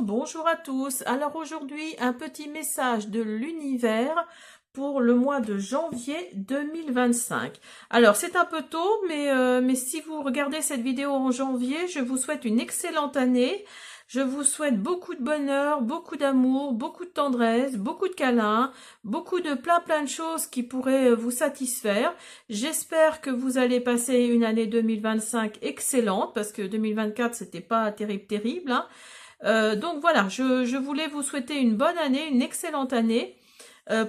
Bonjour à tous. Alors aujourd'hui, un petit message de l'univers pour le mois de janvier 2025. Alors c'est un peu tôt, mais si vous regardez cette vidéo en janvier, je vous souhaite une excellente année. Je vous souhaite beaucoup de bonheur, beaucoup d'amour, beaucoup de tendresse, beaucoup de câlins, beaucoup de plein de choses qui pourraient vous satisfaire. J'espère que vous allez passer une année 2025 excellente, parce que 2024 c'était pas terrible, hein. Donc voilà, je voulais vous souhaiter une bonne année, une excellente année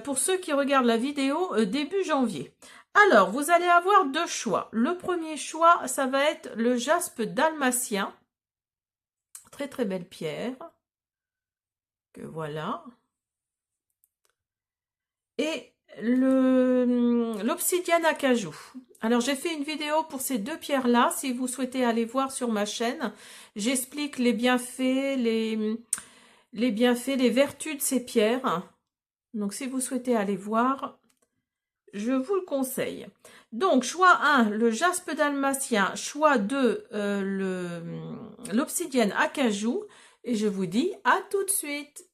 pour ceux qui regardent la vidéo début janvier. Alors, vous allez avoir deux choix. Le premier choix, ça va être le jaspe dalmatien. Très belle pierre. Que voilà. Et l'obsidienne acajou. Alors j'ai fait une vidéo pour ces deux pierres là, si vous souhaitez aller voir sur ma chaîne, j'explique les bienfaits, les vertus de ces pierres. Donc si vous souhaitez aller voir, je vous le conseille. Donc choix 1, le jaspe dalmatien, choix 2, l'obsidienne acajou, et je vous dis à tout de suite.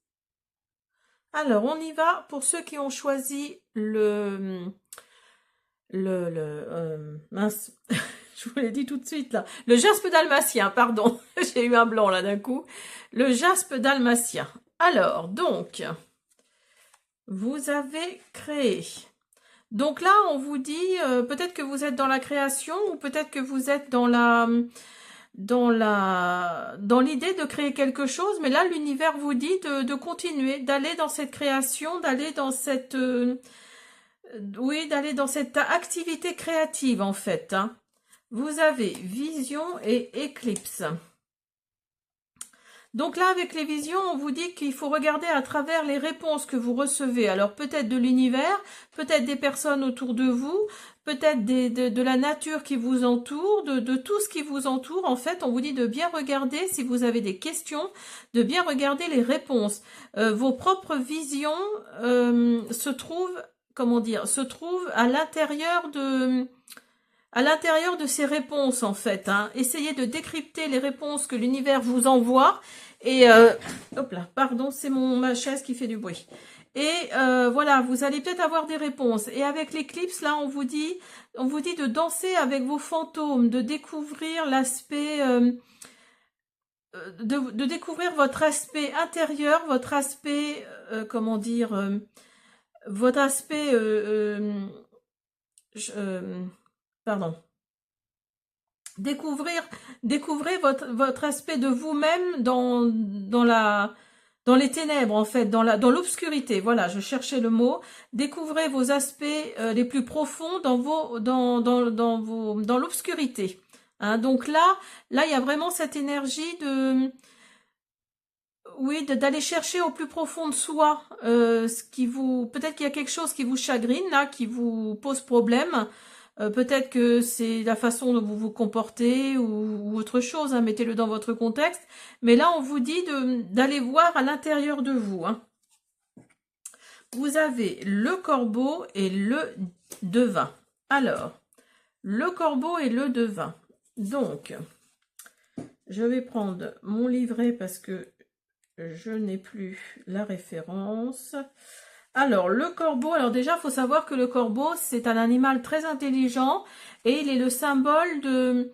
Alors, on y va pour ceux qui ont choisi mince, je vous l'ai dit tout de suite là, le jaspe dalmatien, pardon, j'ai eu un blanc là d'un coup, le jaspe dalmatien. Alors, donc, vous avez créé. Donc là, on vous dit, peut-être que vous êtes dans la création ou peut-être que vous êtes dans l'idée de créer quelque chose, mais là l'univers vous dit de continuer, d'aller dans cette création, d'aller dans cette d'aller dans cette activité créative en fait, hein. Vous avez vision et éclipse. Donc là, avec les visions, on vous dit qu'il faut regarder à travers les réponses que vous recevez. Alors peut-être de l'univers, peut-être des personnes autour de vous, peut-être de la nature qui vous entoure, de tout ce qui vous entoure. En fait, on vous dit de bien regarder, si vous avez des questions, de bien regarder les réponses. Vos propres visions se trouvent, comment dire, se trouvent à l'intérieur de ces réponses, en fait, hein. Essayez de décrypter les réponses que l'univers vous envoie. Et hop là, pardon, c'est ma chaise qui fait du bruit. Et voilà, vous allez peut-être avoir des réponses. Et avec l'éclipse, là, on vous dit de danser avec vos fantômes, de découvrir l'aspect, de découvrir votre aspect intérieur, votre aspect, comment dire, votre aspect, pardon. Découvrez votre aspect de vous-même dans les ténèbres, en fait, dans l'obscurité. Voilà, je cherchais le mot. Découvrez vos aspects les plus profonds dans l'obscurité. Hein, donc là, il y a vraiment cette énergie d'aller chercher au plus profond de soi, peut-être qu'il y a quelque chose qui vous chagrine, là, qui vous pose problème. Peut-être que c'est la façon dont vous vous comportez ou autre chose, hein, mettez-le dans votre contexte. Mais là, on vous dit d'aller voir à l'intérieur de vous, hein. Vous avez le corbeau et le devin. Alors, le corbeau et le devin. Donc, je vais prendre mon livret parce que je n'ai plus la référence. Alors, le corbeau, alors déjà, il faut savoir que le corbeau, c'est un animal très intelligent et il est le symbole de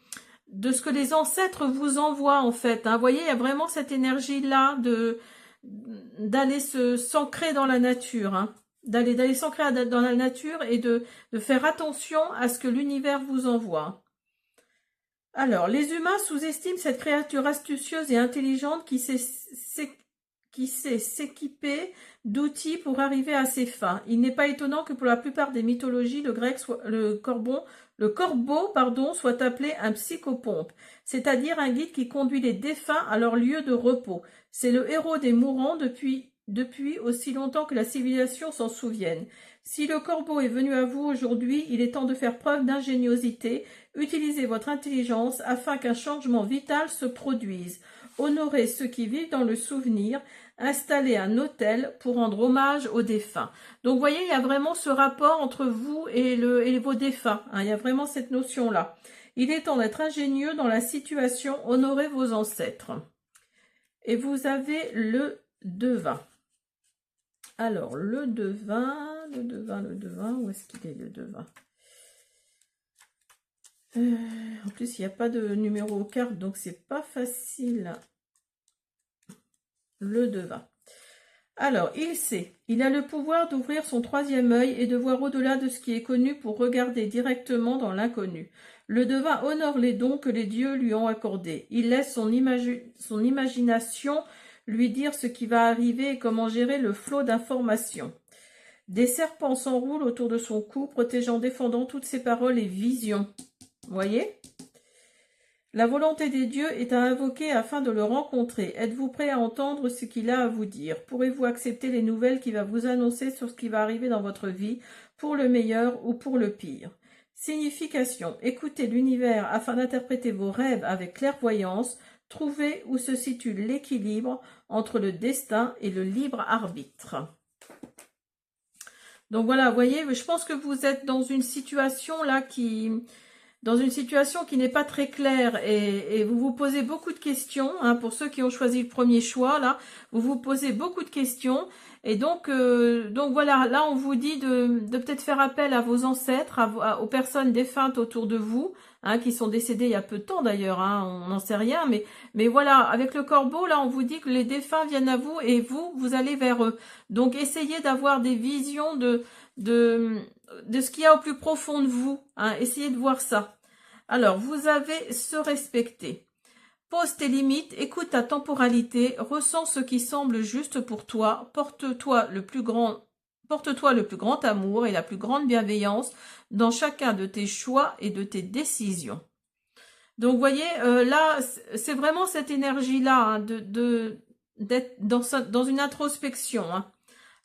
ce que les ancêtres vous envoient, en fait, hein. Vous voyez, il y a vraiment cette énergie-là d'aller s'ancrer dans la nature, hein. D'aller s'ancrer dans la nature et de faire attention à ce que l'univers vous envoie. Alors, les humains sous-estiment cette créature astucieuse et intelligente qui sait s'équiper d'outils pour arriver à ses fins. Il n'est pas étonnant que pour la plupart des mythologies, le corbeau, soit appelé un psychopompe, c'est-à-dire un guide qui conduit les défunts à leur lieu de repos. C'est le héros des mourants depuis aussi longtemps que la civilisation s'en souvienne. Si le corbeau est venu à vous aujourd'hui, il est temps de faire preuve d'ingéniosité. Utilisez votre intelligence afin qu'un changement vital se produise. Honorez ceux qui vivent dans le souvenir. Installer un autel pour rendre hommage aux défunts. Donc, vous voyez, il y a vraiment ce rapport entre vous et vos défunts, hein. Il y a vraiment cette notion-là. Il est temps d'être ingénieux dans la situation, honorez vos ancêtres. et vous avez le devin. Alors, le devin, où est-ce qu'il est le devin? En plus, il n'y a pas de numéro aux cartes, donc c'est pas facile. Le devin. Alors, il sait, il a le pouvoir d'ouvrir son troisième œil et de voir au-delà de ce qui est connu pour regarder directement dans l'inconnu. Le devin honore les dons que les dieux lui ont accordés. Il laisse son imagination lui dire ce qui va arriver et comment gérer le flot d'informations. Des serpents s'enroulent autour de son cou, protégeant, défendant toutes ses paroles et visions. Voyez ? La volonté des dieux est à invoquer afin de le rencontrer. Êtes-vous prêt à entendre ce qu'il a à vous dire? Pourrez-vous accepter les nouvelles qu'il va vous annoncer sur ce qui va arriver dans votre vie, pour le meilleur ou pour le pire? Signification. Écoutez l'univers afin d'interpréter vos rêves avec clairvoyance. Trouvez où se situe l'équilibre entre le destin et le libre arbitre. Donc voilà, vous voyez, je pense que vous êtes dans une situation là dans une situation qui n'est pas très claire et vous vous posez beaucoup de questions, hein, pour ceux qui ont choisi le premier choix, là, vous vous posez beaucoup de questions et donc voilà, là on vous dit de peut-être faire appel à vos ancêtres, aux personnes défuntes autour de vous, hein, qui sont décédées il y a peu de temps d'ailleurs, hein, on n'en sait rien, mais voilà, avec le corbeau, là on vous dit que les défunts viennent à vous et vous allez vers eux. Donc essayez d'avoir des visions de ce qu'il y a au plus profond de vous, hein, essayez de voir ça. Alors, vous avez se respecter. Pose tes limites, écoute ta temporalité, ressens ce qui semble juste pour toi, porte-toi le plus grand amour et la plus grande bienveillance dans chacun de tes choix et de tes décisions. Donc, vous voyez, là, c'est vraiment cette énergie-là, hein, d'être dans une introspection, hein.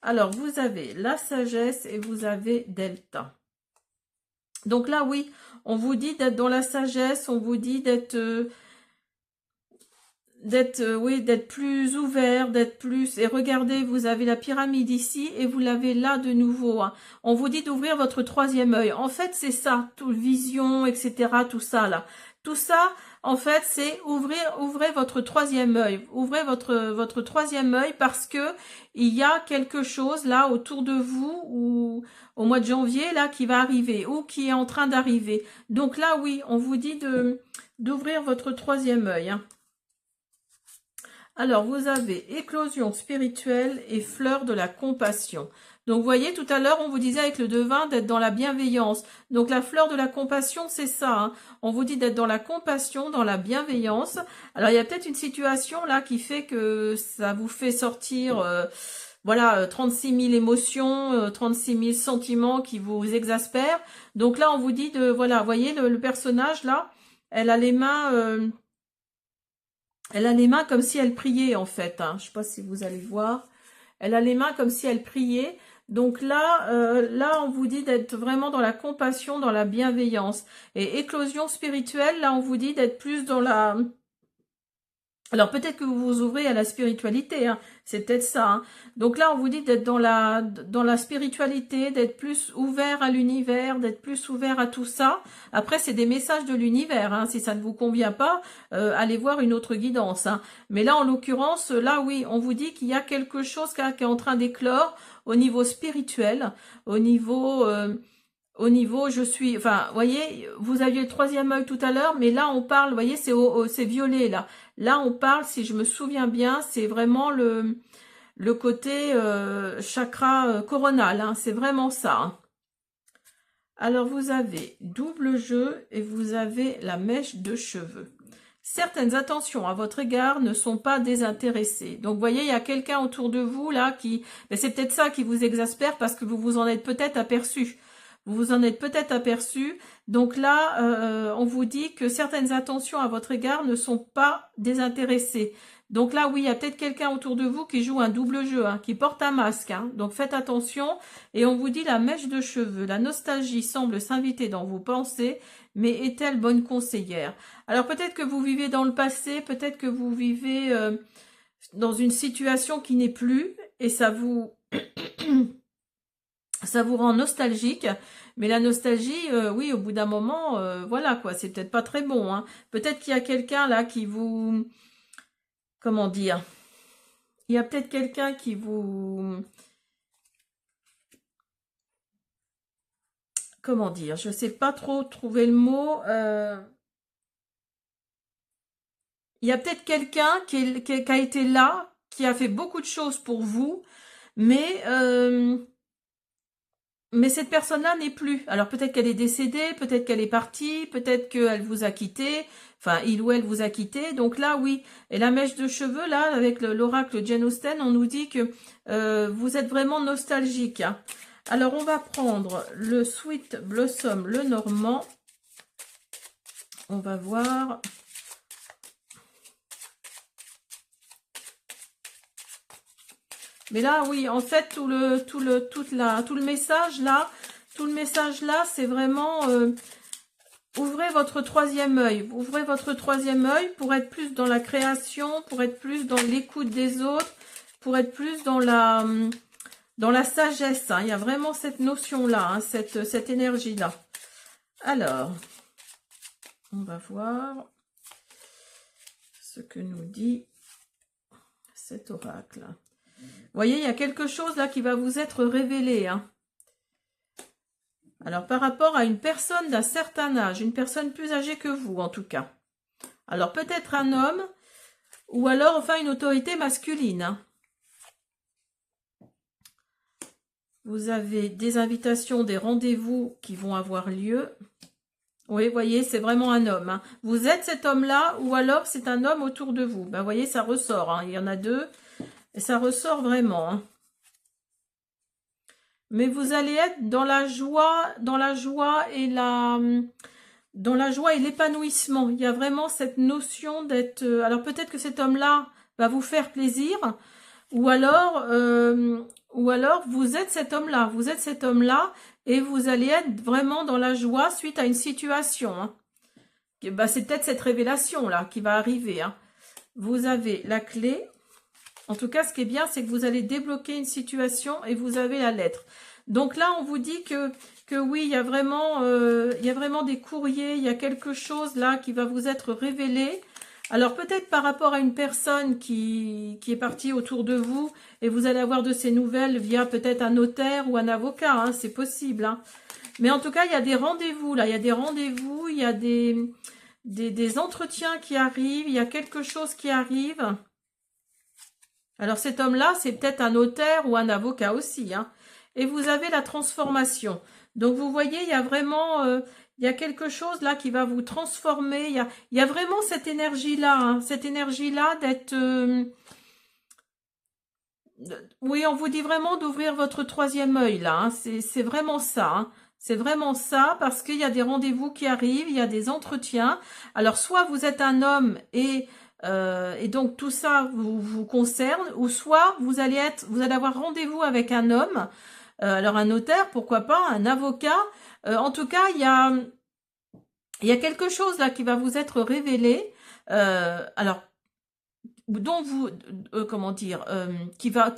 Alors, vous avez la sagesse et vous avez Delta. Donc là, oui, on vous dit d'être dans la sagesse, on vous dit d'être plus ouvert, d'être plus... Et regardez, vous avez la pyramide ici et vous l'avez là de nouveau, hein. On vous dit d'ouvrir votre troisième œil. En fait, c'est ça, toute vision, etc., tout ça, là. Tout ça, en fait, c'est ouvrez votre troisième œil. Ouvrez votre troisième œil parce que il y a quelque chose là autour de vous ou au mois de janvier là qui va arriver ou qui est en train d'arriver. Donc là, oui, on vous dit d'ouvrir votre troisième œil, hein. Alors, vous avez éclosion spirituelle et fleur de la compassion. Donc, vous voyez, tout à l'heure, on vous disait avec le devin d'être dans la bienveillance. Donc, la fleur de la compassion, c'est ça, hein. On vous dit d'être dans la compassion, dans la bienveillance. Alors, il y a peut-être une situation là qui fait que ça vous fait sortir... voilà, 36 000 émotions, 36 000 sentiments qui vous exaspèrent. Donc là, on vous dit de... Voilà, vous voyez, le personnage là, elle a les mains... Elle a les mains comme si elle priait en fait, hein. Je ne sais pas si vous allez voir. Elle a les mains comme si elle priait. Donc là, on vous dit d'être vraiment dans la compassion, dans la bienveillance. Et éclosion spirituelle, là, on vous dit d'être plus dans la... Alors peut-être que vous vous ouvrez à la spiritualité, hein. C'est peut-être ça, hein. Donc là, on vous dit d'être dans la spiritualité, d'être plus ouvert à l'univers, d'être plus ouvert à tout ça. Après, c'est des messages de l'univers, hein. Si ça ne vous convient pas, allez voir une autre guidance, hein. Mais là, en l'occurrence, là, oui, on vous dit qu'il y a quelque chose qui est en train d'éclore au niveau spirituel, au niveau, je suis... Enfin, vous voyez, vous aviez le troisième œil tout à l'heure, mais là, on parle, vous voyez, c'est violet, là. Là, on parle, si je me souviens bien, c'est vraiment le côté chakra coronal, hein. C'est vraiment ça, hein. Alors, vous avez double jeu et vous avez la mèche de cheveux. Certaines attentions à votre égard ne sont pas désintéressées. Donc, vous voyez, il y a quelqu'un autour de vous, là, qui... Mais c'est peut-être ça qui vous exaspère parce que vous vous en êtes peut-être aperçu. Vous vous en êtes peut-être aperçu. Donc là, on vous dit que certaines attentions à votre égard ne sont pas désintéressées. Donc là, oui, il y a peut-être quelqu'un autour de vous qui joue un double jeu, hein, qui porte un masque, hein. Donc faites attention. Et on vous dit la mèche de cheveux. La nostalgie semble s'inviter dans vos pensées, mais est-elle bonne conseillère? Alors peut-être que vous vivez dans le passé, peut-être que vous vivez dans une situation qui n'est plus, et ça vous rend nostalgique, mais la nostalgie, oui, au bout d'un moment, voilà quoi, c'est peut-être pas très bon, hein. Peut-être qu'il y a quelqu'un là qui vous comment dire, il y a peut-être quelqu'un qui vous, comment dire, je sais pas trop trouver le mot. Il y a peut-être quelqu'un qui a été là, qui a fait beaucoup de choses pour vous, mais mais cette personne-là n'est plus. Alors peut-être qu'elle est décédée, peut-être qu'elle est partie, peut-être qu'elle vous a quitté, enfin il ou elle vous a quitté. Donc là oui. Et la mèche de cheveux là, avec l'oracle Jane Austen, on nous dit que vous êtes vraiment nostalgique, hein. Alors on va prendre le Sweet Blossom, le Normand. On va voir. Mais là, oui, en fait, tout le message là, c'est vraiment ouvrez votre troisième œil. Ouvrez votre troisième œil pour être plus dans la création, pour être plus dans l'écoute des autres, pour être plus dans la sagesse, hein. Il y a vraiment cette notion-là, hein, cette énergie-là. Alors, on va voir ce que nous dit cet oracle. Vous voyez, il y a quelque chose là qui va vous être révélé, hein. Alors, par rapport à une personne d'un certain âge, une personne plus âgée que vous, en tout cas. Alors, peut-être un homme, ou alors, enfin, une autorité masculine, hein. Vous avez des invitations, des rendez-vous qui vont avoir lieu. Oui, vous voyez, c'est vraiment un homme, hein. Vous êtes cet homme-là, ou alors c'est un homme autour de vous. Ben, vous voyez, ça ressort, hein. Il y en a deux. Et ça ressort vraiment, hein. Mais vous allez être dans la joie et l'épanouissement. Il y a vraiment cette notion d'être. Alors peut-être que cet homme-là va vous faire plaisir, ou alors vous êtes cet homme-là. Vous êtes cet homme-là et vous allez être vraiment dans la joie suite à une situation, hein. Bah, c'est peut-être cette révélation là qui va arriver, hein. Vous avez la clé. En tout cas, ce qui est bien, c'est que vous allez débloquer une situation et vous avez la lettre. Donc là, on vous dit que oui, il y a vraiment des courriers, il y a quelque chose là qui va vous être révélé. Alors peut-être par rapport à une personne qui est partie autour de vous et vous allez avoir de ces nouvelles via peut-être un notaire ou un avocat, hein, c'est possible, hein. Mais en tout cas, il y a des rendez-vous là, il y a des rendez-vous, il y a des entretiens qui arrivent, il y a quelque chose qui arrive. Alors cet homme-là, c'est peut-être un notaire ou un avocat aussi, hein. Et vous avez la transformation. Donc vous voyez, il y a vraiment, il y a quelque chose là qui va vous transformer. Il y a vraiment cette énergie-là, hein, cette énergie-là d'être... oui, on vous dit vraiment d'ouvrir votre troisième œil là, hein. C'est vraiment ça, hein. C'est vraiment ça parce qu'il y a des rendez-vous qui arrivent, il y a des entretiens. Alors soit vous êtes un homme et donc tout ça vous concerne, ou soit vous allez avoir rendez-vous avec un homme, alors un notaire, pourquoi pas, un avocat. En tout cas, il y a quelque chose là qui va vous être révélé, alors dont vous, comment dire, qui va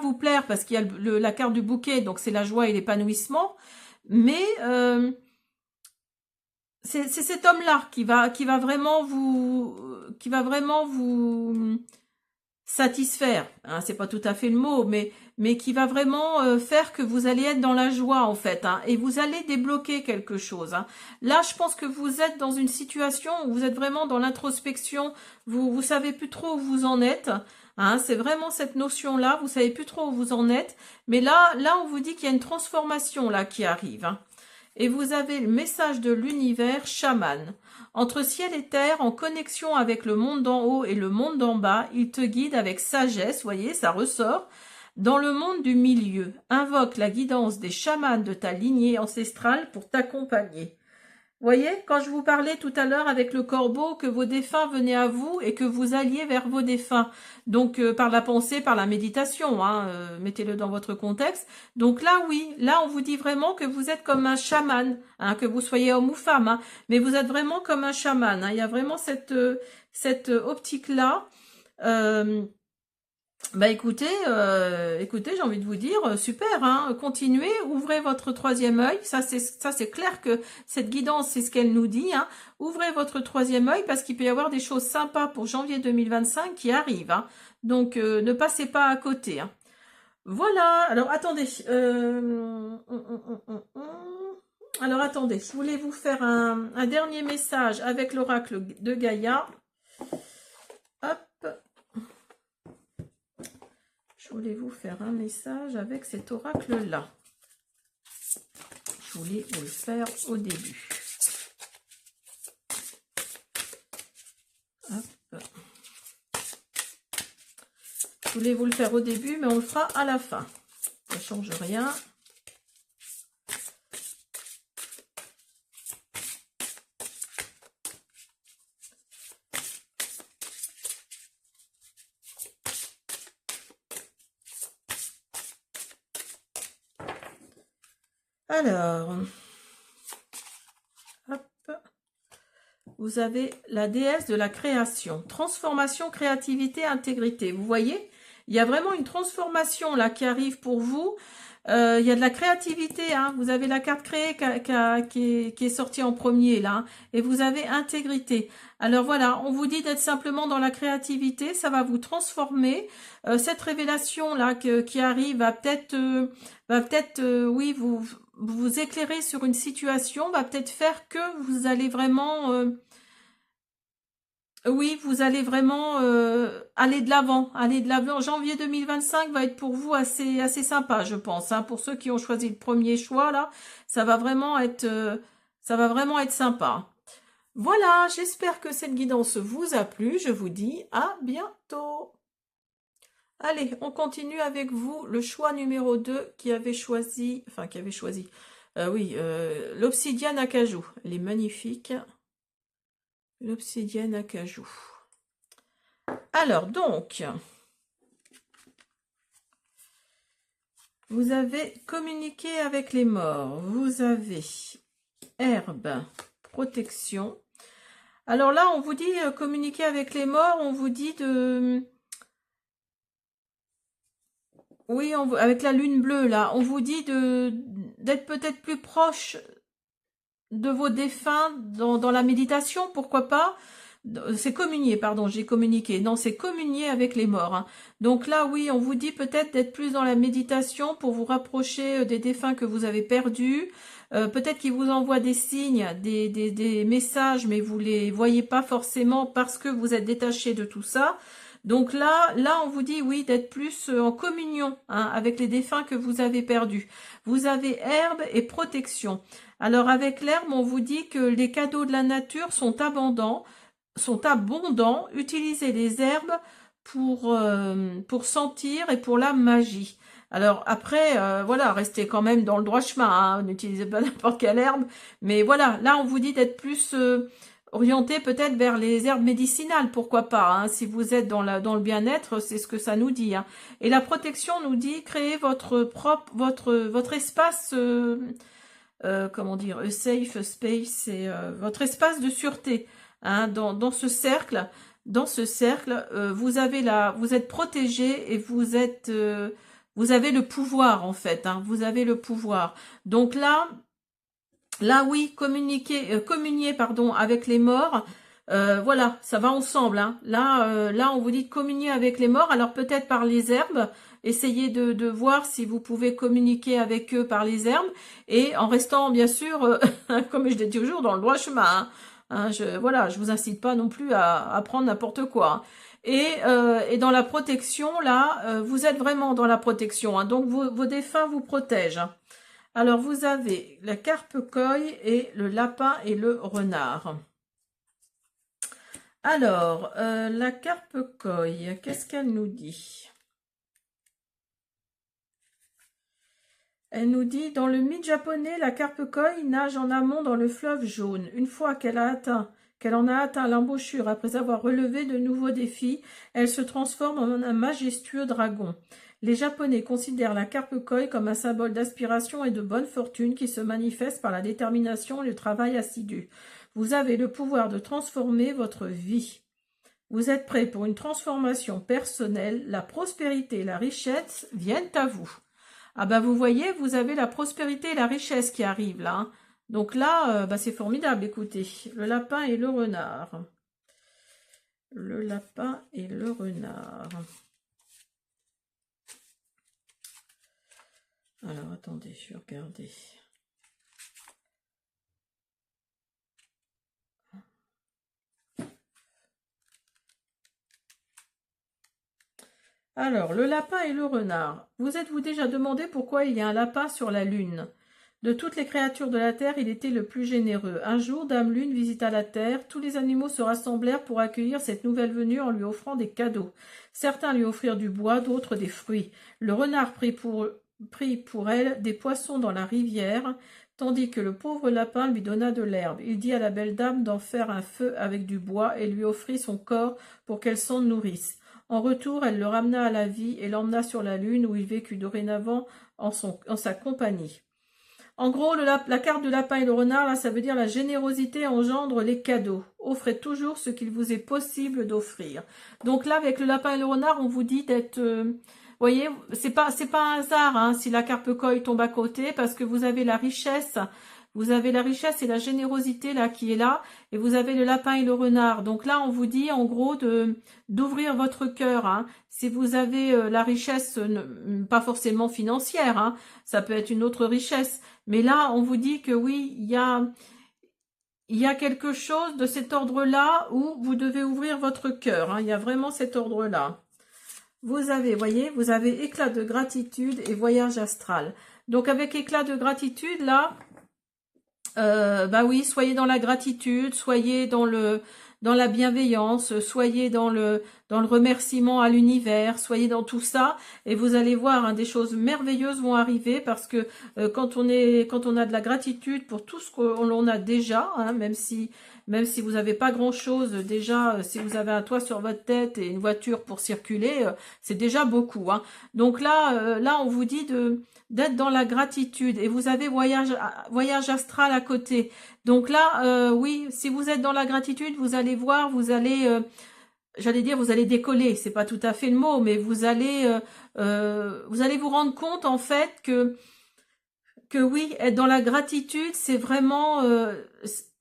vous plaire parce qu'il y a la carte du bouquet, donc c'est la joie et l'épanouissement, mais c'est cet homme-là qui va vraiment vous satisfaire, hein, c'est pas tout à fait le mot, mais qui va vraiment faire que vous allez être dans la joie en fait, hein, et vous allez débloquer quelque chose, hein. Là, je pense que vous êtes dans une situation où vous êtes vraiment dans l'introspection, vous savez plus trop où vous en êtes, hein, c'est vraiment cette notion-là, vous savez plus trop où vous en êtes, mais là on vous dit qu'il y a une transformation là qui arrive, hein. Et vous avez le message de l'univers chaman. Entre ciel et terre, en connexion avec le monde d'en haut et le monde d'en bas, il te guide avec sagesse, voyez, ça ressort, dans le monde du milieu. Invoque la guidance des chamans de ta lignée ancestrale pour t'accompagner. Voyez, quand je vous parlais tout à l'heure avec le corbeau, que vos défunts venaient à vous et que vous alliez vers vos défunts. Donc, par la pensée, par la méditation, hein, mettez-le dans votre contexte. Donc là, oui, là, on vous dit vraiment que vous êtes comme un chaman, hein, que vous soyez homme ou femme, hein, mais vous êtes vraiment comme un chaman, hein. Il y a vraiment cette optique-là. Bah écoutez, j'ai envie de vous dire, super, hein, continuez, ouvrez votre troisième œil. Ça c'est clair que cette guidance, c'est ce qu'elle nous dit, hein. Ouvrez votre troisième œil parce qu'il peut y avoir des choses sympas pour janvier 2025 qui arrivent, hein. Donc ne passez pas à côté, hein. Voilà. Alors attendez, alors attendez, je voulais vous faire un dernier message avec l'oracle de Gaïa. Hop. Je voulais vous faire un message avec cet oracle-là. Je voulais vous le faire au début. Hop. Je voulais vous le faire au début, mais on le fera à la fin. Ça ne change rien. Alors, hop, vous avez la déesse de la création, transformation, créativité, intégrité. Vous voyez, il y a vraiment une transformation là qui arrive pour vous. Il y a de la créativité, hein. Vous avez la carte créée qui est sortie en premier là, hein. Et vous avez intégrité. Alors voilà, on vous dit d'être simplement dans la créativité, ça va vous transformer. Cette révélation là qui arrive va peut-être, oui, vous éclairer sur une situation, va peut-être faire que vous allez vraiment, oui, vous allez vraiment aller de l'avant, aller de l'avant. Janvier 2025 va être pour vous assez sympa, je pense, hein. Pour ceux qui ont choisi le premier choix là, ça va vraiment être sympa. Voilà, j'espère que cette guidance vous a plu. Je vous dis à bientôt. Allez, on continue avec vous. Le choix numéro 2 oui, l'obsidienne acajou. Elle est magnifique. L'obsidienne acajou. Alors, donc, vous avez communiqué avec les morts. Vous avez herbe, protection. Alors là, on vous dit communiquer avec les morts, on vous dit de... Oui, avec la lune bleue, là, on vous dit d'être peut-être plus proche de vos défunts dans la méditation, pourquoi pas. C'est communier, pardon, j'ai communiqué. Non, c'est communier avec les morts, hein. Donc là, oui, on vous dit peut-être d'être plus dans la méditation pour vous rapprocher des défunts que vous avez perdus. Peut-être qu'ils vous envoient des signes, des messages, mais vous les voyez pas forcément parce que vous êtes détaché de tout ça. Donc là, on vous dit, oui, d'être plus en communion, hein, avec les défunts que vous avez perdus. Vous avez herbe et protection. Alors avec l'herbe, on vous dit que les cadeaux de la nature sont abondants. Utilisez les herbes pour sentir et pour la magie. Alors après, voilà, restez quand même dans le droit chemin, hein, n'utilisez pas n'importe quelle herbe. Mais voilà, là, on vous dit d'être plus... orienté peut-être vers les herbes médicinales, pourquoi pas, hein, si vous êtes dans le bien-être, c'est ce que ça nous dit, hein. Et la protection nous dit créer votre espace, comment dire, a safe space, c'est votre espace de sûreté, hein, dans ce cercle. Dans ce cercle, vous êtes protégé et vous avez le pouvoir en fait, hein, vous avez le pouvoir. Donc là, oui, communier, pardon, avec les morts. Voilà, ça va ensemble, hein. Là, on vous dit de communier avec les morts. Alors peut-être par les herbes. Essayez de voir si vous pouvez communiquer avec eux par les herbes. Et en restant, bien sûr, comme je l'ai dit toujours, dans le droit chemin, hein. Hein, je vous incite pas non plus à prendre n'importe quoi, hein. Et dans la protection, là, vous êtes vraiment dans la protection, hein. Donc vos défunts vous protègent, hein. Alors, vous avez la carpe-coille et le lapin et le renard. Alors, la carpe-coille, qu'est-ce qu'elle nous dit? Elle nous dit, dans le mythe japonais, la carpe-coille nage en amont dans le fleuve jaune. Une fois qu'elle en a atteint l'embouchure après avoir relevé de nouveaux défis, elle se transforme en un majestueux dragon. Les Japonais considèrent la carpe-coille comme un symbole d'aspiration et de bonne fortune qui se manifeste par la détermination et le travail assidu. Vous avez le pouvoir de transformer votre vie. Vous êtes prêt pour une transformation personnelle. La prospérité et la richesse viennent à vous. Ah ben vous voyez, vous avez la prospérité et la richesse qui arrivent là, hein. Donc là, c'est formidable, écoutez. Le lapin et le renard. Le lapin et le renard. Alors, attendez, je vais regarder. Alors, le lapin et le renard. Vous êtes-vous déjà demandé pourquoi il y a un lapin sur la lune? De toutes les créatures de la terre, il était le plus généreux. Un jour, Dame Lune visita la terre. Tous les animaux se rassemblèrent pour accueillir cette nouvelle venue en lui offrant des cadeaux. Certains lui offrirent du bois, d'autres des fruits. Le renard prit pour elle des poissons dans la rivière, tandis que le pauvre lapin lui donna de l'herbe. Il dit à la belle dame d'en faire un feu avec du bois et lui offrit son corps pour qu'elle s'en nourrisse. En retour, elle le ramena à la vie et l'emmena sur la lune où il vécut dorénavant en sa compagnie. En gros, la carte du lapin et le renard, là, ça veut dire la générosité engendre les cadeaux. Offrez toujours ce qu'il vous est possible d'offrir. Donc là, avec le lapin et le renard, on vous dit d'être... voyez, c'est pas un hasard hein, si la carte Coil tombe à côté, parce que vous avez la richesse et la générosité là qui est là, et vous avez le lapin et le renard. Donc là, on vous dit en gros d'ouvrir votre cœur. Hein. Si vous avez la richesse, pas forcément financière, hein, ça peut être une autre richesse, mais là, on vous dit que oui, il y a quelque chose de cet ordre-là où vous devez ouvrir votre cœur. Hein. Il y a vraiment cet ordre-là. Vous avez, voyez, vous avez éclat de gratitude et voyage astral. Donc avec éclat de gratitude, là, bah oui, soyez dans la gratitude, soyez dans la bienveillance, soyez dans le remerciement à l'univers, soyez dans tout ça, et vous allez voir, hein, des choses merveilleuses vont arriver, parce que quand on a de la gratitude pour tout ce qu'on a déjà, hein, même si vous n'avez pas grand chose déjà, si vous avez un toit sur votre tête et une voiture pour circuler, c'est déjà beaucoup, hein. Donc là on vous dit d'être dans la gratitude, et vous avez voyage astral à côté. Donc là, oui, si vous êtes dans la gratitude, vous allez voir, vous allez, j'allais dire, vous allez décoller. C'est pas tout à fait le mot, mais vous allez vous rendre compte en fait que oui, être dans la gratitude, c'est vraiment,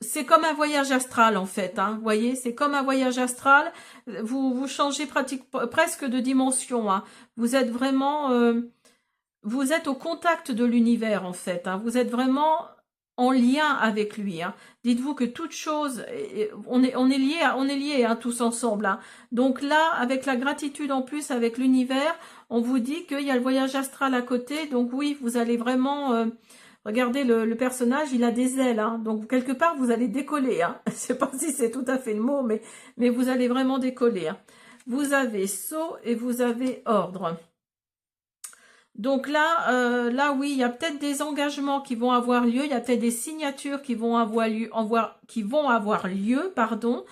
c'est comme un voyage astral en fait. Hein, vous voyez, c'est comme un voyage astral. Vous changez presque de dimension. Hein. Vous êtes vraiment vous êtes au contact de l'univers en fait, hein. Vous êtes vraiment en lien avec lui. Hein. Dites-vous que toute chose, on est liés hein, tous ensemble. Hein. Donc là, avec la gratitude en plus, avec l'univers, on vous dit qu'il y a le voyage astral à côté. Donc oui, vous allez vraiment... regardez, le personnage, il a des ailes. Hein. Donc quelque part, vous allez décoller. Hein. Je ne sais pas si c'est tout à fait le mot, mais vous allez vraiment décoller. Hein. Vous avez sceau et vous avez ordre. Donc là, oui, il y a peut-être des engagements qui vont avoir lieu, il y a peut-être des signatures qui vont avoir lieu, pardon.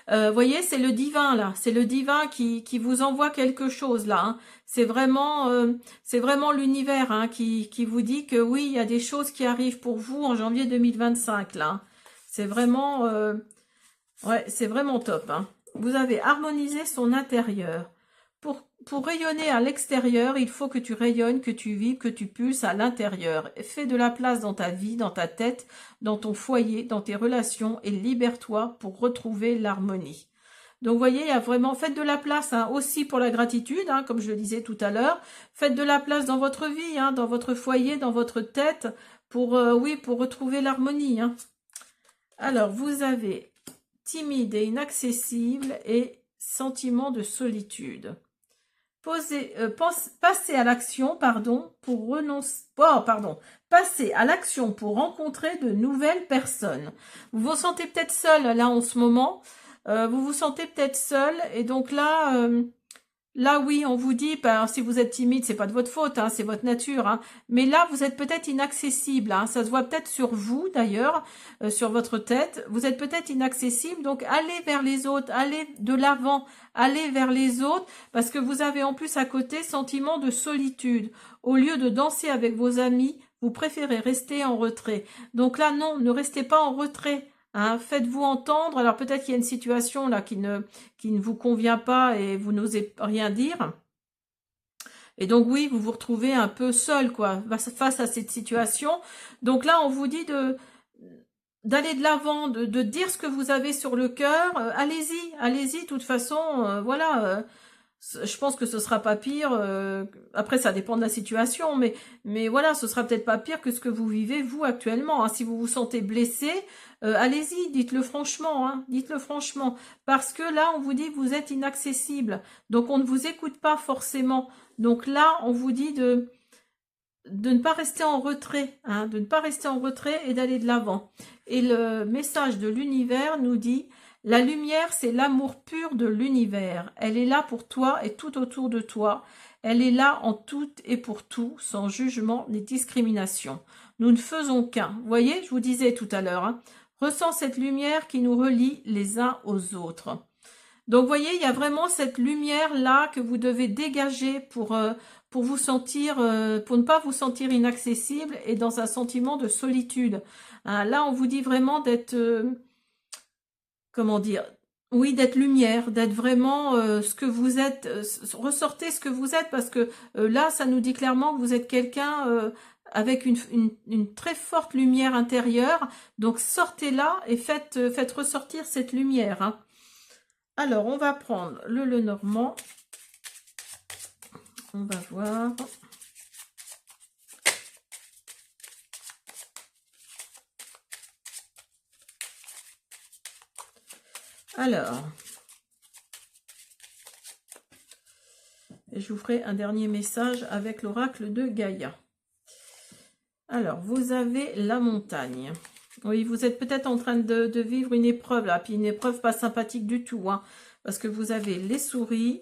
Voyez, c'est le divin là, c'est le divin qui vous envoie quelque chose là. Hein. C'est vraiment l'univers hein, qui vous dit que oui, il y a des choses qui arrivent pour vous en janvier 2025 là. Hein. C'est vraiment, ouais, c'est vraiment top. Hein. Vous avez harmonisé son intérieur. Pour rayonner à l'extérieur, il faut que tu rayonnes, que tu vives, que tu pulses à l'intérieur. Fais de la place dans ta vie, dans ta tête, dans ton foyer, dans tes relations et libère-toi pour retrouver l'harmonie. Donc, vous voyez, il y a vraiment, faites de la place hein, aussi pour la gratitude, hein, comme je le disais tout à l'heure. Faites de la place dans votre vie, hein, dans votre foyer, dans votre tête, pour retrouver l'harmonie. Hein. Alors, vous avez timide et inaccessible et sentiment de solitude. Passez à l'action, passez à l'action pour rencontrer de nouvelles personnes. Vous vous sentez peut-être seul là en ce moment, vous vous sentez peut-être seul, et donc là oui, on vous dit, ben, si vous êtes timide, c'est pas de votre faute, hein, c'est votre nature, hein, mais là vous êtes peut-être inaccessible, hein, ça se voit peut-être sur vous d'ailleurs, sur votre tête, vous êtes peut-être inaccessible, donc allez vers les autres, allez de l'avant, allez vers les autres, parce que vous avez en plus à côté sentiment de solitude. Au lieu de danser avec vos amis, vous préférez rester en retrait. Donc là non, ne restez pas en retrait. hein. Faites-vous entendre. Alors peut-être qu'il y a une situation là qui ne vous convient pas et vous n'osez rien dire. Et donc oui, vous vous retrouvez un peu seul, quoi, face à cette situation. Donc là, on vous dit d'aller de l'avant, de dire ce que vous avez sur le cœur. Allez-y, allez-y. De toute façon, voilà. Je pense que ce sera pas pire. Après, ça dépend de la situation, mais voilà, ce sera peut-être pas pire que ce que vous vivez vous actuellement, hein. Si vous vous sentez blessé, allez-y, dites-le franchement, hein, dites-le franchement, parce que là, on vous dit que vous êtes inaccessible, donc on ne vous écoute pas forcément. Donc là, on vous dit de ne pas rester en retrait, hein, de ne pas rester en retrait et d'aller de l'avant. Et le message de l'univers nous dit: la lumière, c'est l'amour pur de l'univers. Elle est là pour toi et tout autour de toi. Elle est là en tout et pour tout, sans jugement ni discrimination. Nous ne faisons qu'un. Vous voyez, je vous disais tout à l'heure, hein, ressens cette lumière qui nous relie les uns aux autres. Donc, vous voyez, il y a vraiment cette lumière-là que vous devez dégager pour vous sentir, pour ne pas vous sentir inaccessible et dans un sentiment de solitude. Hein, là, on vous dit vraiment d'être, comment dire, oui, d'être lumière, d'être vraiment ce que vous êtes, ressortez ce que vous êtes, parce que là, ça nous dit clairement que vous êtes quelqu'un avec une très forte lumière intérieure. Donc, sortez-la et faites ressortir cette lumière, hein. Alors, on va prendre le Lenormand. On va voir. Alors, je vous ferai un dernier message avec l'oracle de Gaïa. Alors, vous avez la montagne. Oui, vous êtes peut-être en train de vivre une épreuve là, puis une épreuve pas sympathique du tout, hein, parce que vous avez les souris.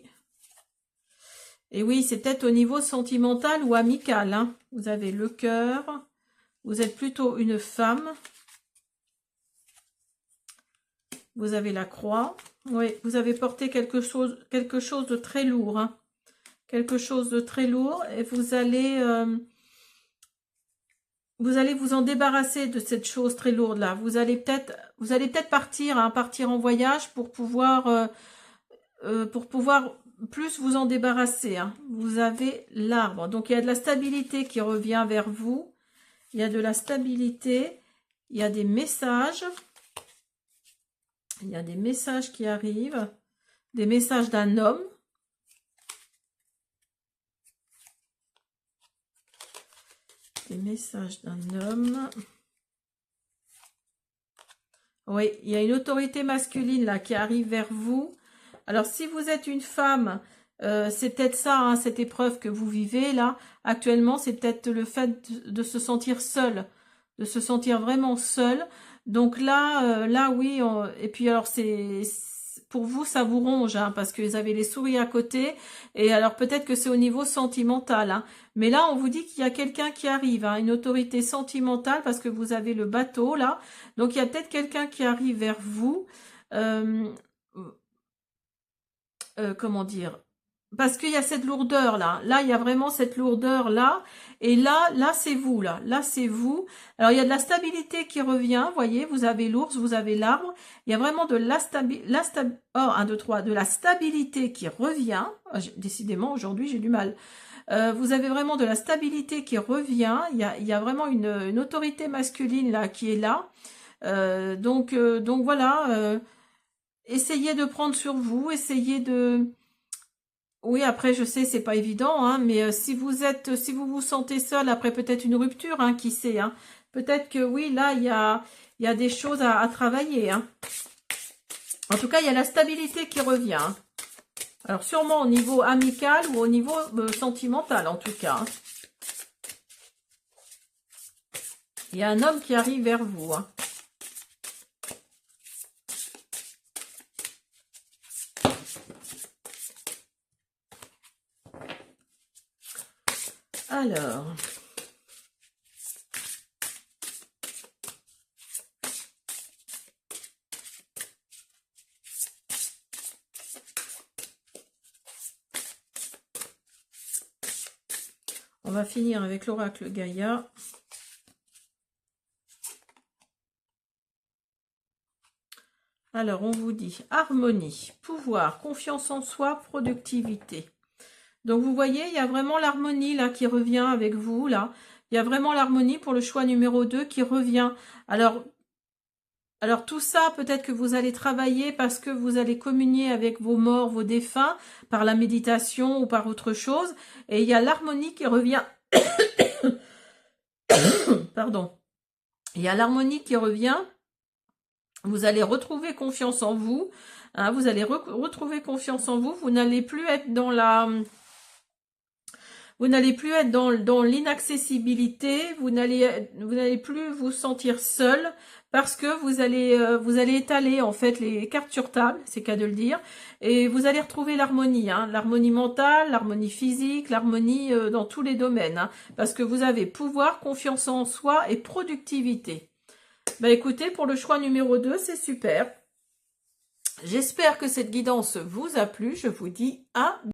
Et oui, c'est peut-être au niveau sentimental ou amical, hein. Vous avez le cœur. Vous êtes plutôt une femme. Vous avez la croix. Oui, vous avez porté quelque chose de très lourd, hein. Quelque chose de très lourd, et vous allez vous en débarrasser de cette chose très lourde là. Vous allez peut-être partir, hein, partir en voyage pour pouvoir plus vous en débarrasser, hein. Vous avez l'arbre, donc il y a de la stabilité qui revient vers vous. Il y a de la stabilité, il y a des messages. Il y a des messages qui arrivent, des messages d'un homme. Des messages d'un homme. Oui, il y a une autorité masculine là qui arrive vers vous. Alors, si vous êtes une femme, c'est peut-être ça, hein, cette épreuve que vous vivez là. Actuellement, c'est peut-être le fait de se sentir seul, de se sentir vraiment seul. Donc là, oui. Et puis alors, pour vous, ça vous ronge, hein, parce que vous avez les souris à côté. Et alors, peut-être que c'est au niveau sentimental, hein. Mais là, on vous dit qu'il y a quelqu'un qui arrive, hein, une autorité sentimentale, parce que vous avez le bateau là. Donc, il y a peut-être quelqu'un qui arrive vers vous. Euh, comment dire, parce qu'il y a cette lourdeur là. Là, il y a vraiment cette lourdeur là. Et là, c'est vous là. Là, c'est vous. Alors, il y a de la stabilité qui revient. Vous voyez, vous avez l'ours, vous avez l'arbre. Il y a vraiment de la de la stabilité qui revient. Ah, décidément, aujourd'hui, j'ai du mal. Vous avez vraiment de la stabilité qui revient. Il y a vraiment une autorité masculine là qui est là. Donc voilà. Essayez de prendre sur vous. Essayez de... Oui, après, je sais, c'est pas évident, hein, mais si vous vous sentez seul après peut-être une rupture, hein, qui sait, hein, peut-être que oui, là, il y a des choses à travailler, hein. En tout cas, il y a la stabilité qui revient, hein. Alors, sûrement au niveau amical ou au niveau sentimental, en tout cas, hein. Il y a un homme qui arrive vers vous, hein. Alors... on va finir avec l'oracle Gaïa. Alors, on vous dit harmonie, pouvoir, confiance en soi, productivité. Donc, vous voyez, il y a vraiment l'harmonie là qui revient avec vous, là. Il y a vraiment l'harmonie pour le choix numéro 2 qui revient. Alors tout ça, peut-être que vous allez travailler parce que vous allez communier avec vos morts, vos défunts, par la méditation ou par autre chose. Et il y a l'harmonie qui revient. Pardon. Il y a l'harmonie qui revient. Vous allez retrouver confiance en vous. Hein, vous allez retrouver confiance en vous. Vous n'allez plus être dans la... Vous n'allez plus être dans l'inaccessibilité, vous n'allez plus vous sentir seul parce que vous allez étaler en fait les cartes sur table, c'est qu'à de le dire, et vous allez retrouver l'harmonie, hein, l'harmonie mentale, l'harmonie physique, l'harmonie dans tous les domaines, hein, parce que vous avez pouvoir, confiance en soi et productivité. Bah écoutez, pour le choix numéro 2, c'est super. J'espère que cette guidance vous a plu, je vous dis à bientôt.